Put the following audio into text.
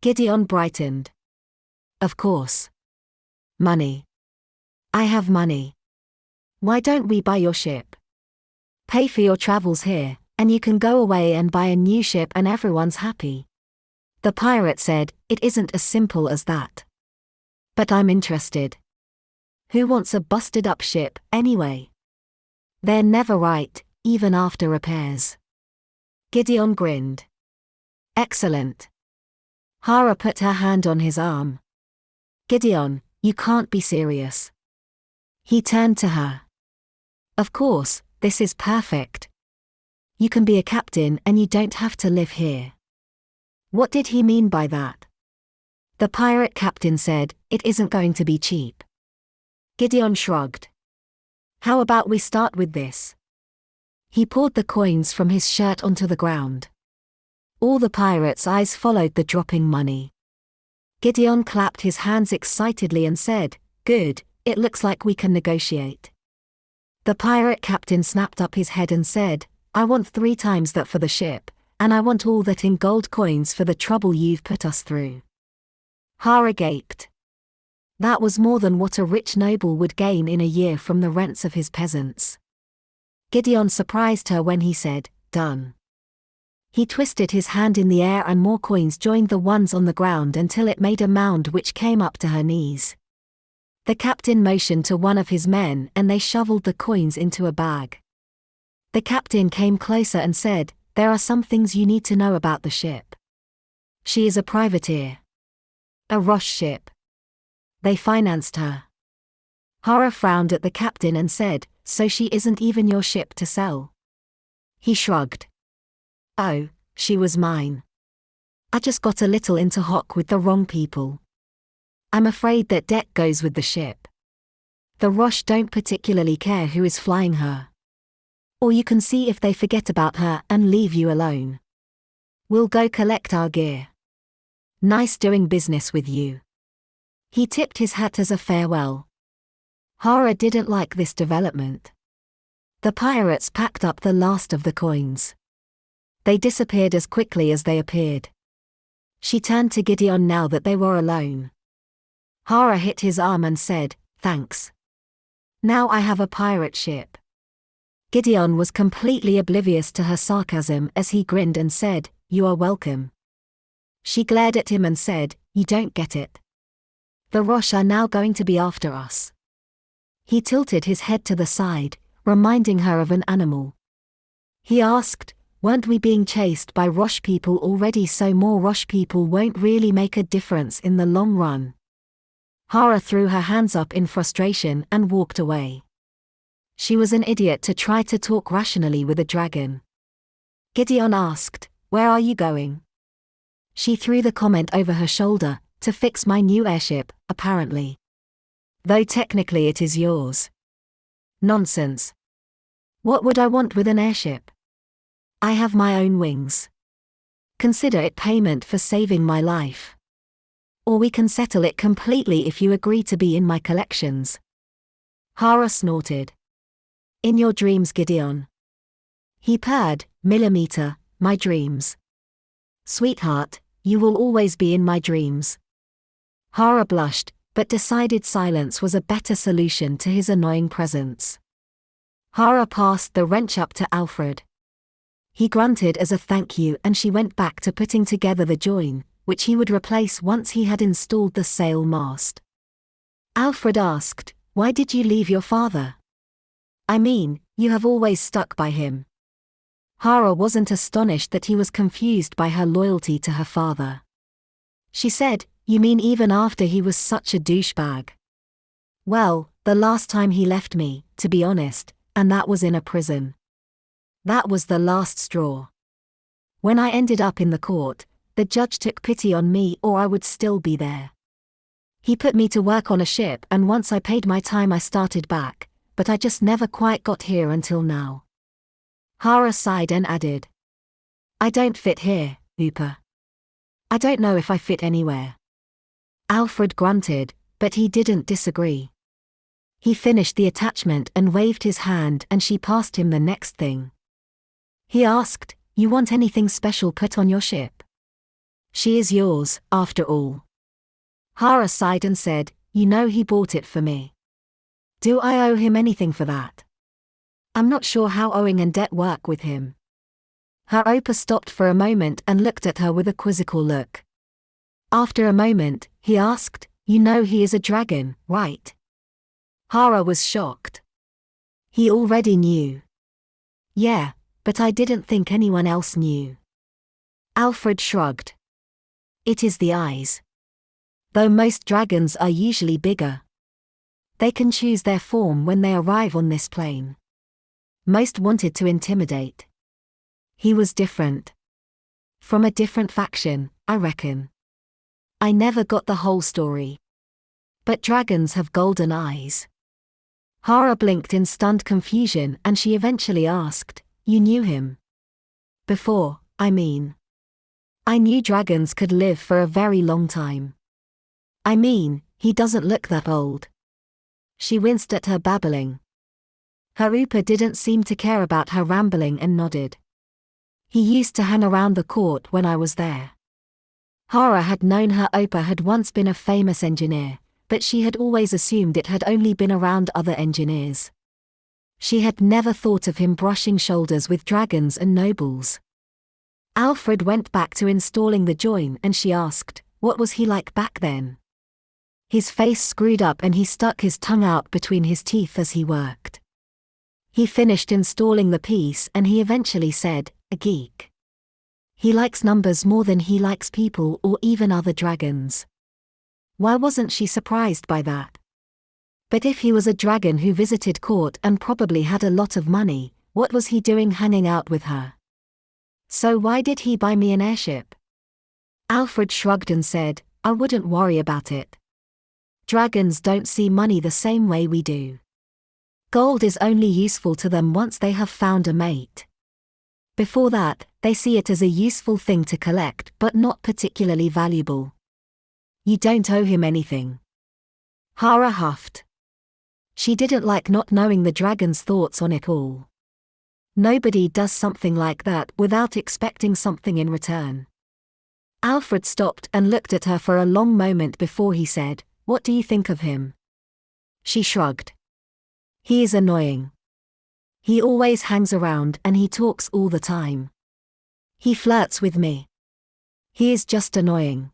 Gideon brightened. Of course. Money. I have money. Why don't we buy your ship? Pay for your travels here, and you can go away and buy a new ship and everyone's happy. The pirate said, It isn't as simple as that. But I'm interested. Who wants a busted up ship, anyway? They're never right, even after repairs. Gideon grinned. Excellent. Hara put her hand on his arm. Gideon, you can't be serious. He turned to her. Of course, this is perfect. You can be a captain and you don't have to live here. What did he mean by that? The pirate captain said, It isn't going to be cheap. Gideon shrugged. How about we start with this? He poured the coins from his shirt onto the ground. All the pirates' eyes followed the dropping money. Gideon clapped his hands excitedly and said, Good, it looks like we can negotiate. The pirate captain snapped up his head and said, I want 3 times that for the ship, and I want all that in gold coins for the trouble you've put us through. Hara gaped. That was more than what a rich noble would gain in a year from the rents of his peasants. Gideon surprised her when he said, Done. He twisted his hand in the air and more coins joined the ones on the ground until it made a mound which came up to her knees. The captain motioned to one of his men and they shoveled the coins into a bag. The captain came closer and said, There are some things you need to know about the ship. She is a privateer. A Rosh ship. They financed her. Hara frowned at the captain and said, So she isn't even your ship to sell? He shrugged. Oh, she was mine. I just got a little into hock with the wrong people. I'm afraid that debt goes with the ship. The Rosh don't particularly care who is flying her. Or you can see if they forget about her and leave you alone. We'll go collect our gear. Nice doing business with you. He tipped his hat as a farewell. Hara didn't like this development. The pirates packed up the last of the coins. They disappeared as quickly as they appeared. She turned to Gideon now that they were alone. Hara hit his arm and said, Thanks. Now I have a pirate ship. Gideon was completely oblivious to her sarcasm as he grinned and said, You are welcome. She glared at him and said, You don't get it. The Rosh are now going to be after us. He tilted his head to the side, reminding her of an animal. He asked, Weren't we being chased by Rosh people already, so more Rosh people won't really make a difference in the long run? Hara threw her hands up in frustration and walked away. She was an idiot to try to talk rationally with a dragon. Gideon asked, Where are you going? She threw the comment over her shoulder, To fix my new airship, apparently. Though technically it is yours. Nonsense. What would I want with an airship? I have my own wings. Consider it payment for saving my life. Or we can settle it completely if you agree to be in my collections. Hara snorted. In your dreams, Gideon. He purred, Millimeter, my dreams. Sweetheart, you will always be in my dreams. Hara blushed, but decided silence was a better solution to his annoying presence. Hara passed the wrench up to Alfred. He grunted as a thank you and she went back to putting together the join, which he would replace once he had installed the sail mast. Alfred asked, Why did you leave your father? I mean, you have always stuck by him. Hara wasn't astonished that he was confused by her loyalty to her father. She said, You mean even after he was such a douchebag? Well, the last time he left me, to be honest, and that was in a prison. That was the last straw. When I ended up in the court, the judge took pity on me or I would still be there. He put me to work on a ship and once I paid my time I started back, but I just never quite got here until now. Hara sighed and added, I don't fit here, Hooper. I don't know if I fit anywhere. Alfred grunted, but he didn't disagree. He finished the attachment and waved his hand and she passed him the next thing. He asked, You want anything special put on your ship? She is yours, after all. Hara sighed and said, you know he bought it for me. Do I owe him anything for that? I'm not sure how owing and debt work with him. Her Opa stopped for a moment and looked at her with a quizzical look. After a moment, he asked, you know he is a dragon, right? Hara was shocked. He already knew. Yeah, but I didn't think anyone else knew. Alfred shrugged. It is the eyes. Though most dragons are usually bigger. They can choose their form when they arrive on this plane. Most wanted to intimidate. He was different. From a different faction, I reckon. I never got the whole story. But dragons have golden eyes. Hara blinked in stunned confusion and she eventually asked, you knew him? Before, I mean. I knew dragons could live for a very long time. I mean, he doesn't look that old. She winced at her babbling. Her Opa didn't seem to care about her rambling and nodded. He used to hang around the court when I was there. Hara had known her Opa had once been a famous engineer, but she had always assumed it had only been around other engineers. She had never thought of him brushing shoulders with dragons and nobles. Alfred went back to installing the join and she asked, what was he like back then? His face screwed up and he stuck his tongue out between his teeth as he worked. He finished installing the piece and he eventually said, a geek. He likes numbers more than he likes people or even other dragons. Why wasn't she surprised by that? But if he was a dragon who visited court and probably had a lot of money, what was he doing hanging out with her? So why did he buy me an airship? Alfred shrugged and said, I wouldn't worry about it. Dragons don't see money the same way we do. Gold is only useful to them once they have found a mate. Before that, they see it as a useful thing to collect but not particularly valuable. You don't owe him anything. Hara huffed. She didn't like not knowing the dragon's thoughts on it all. Nobody does something like that without expecting something in return. Alfred stopped and looked at her for a long moment before he said, what do you think of him? She shrugged. He is annoying. He always hangs around and he talks all the time. He flirts with me. He is just annoying.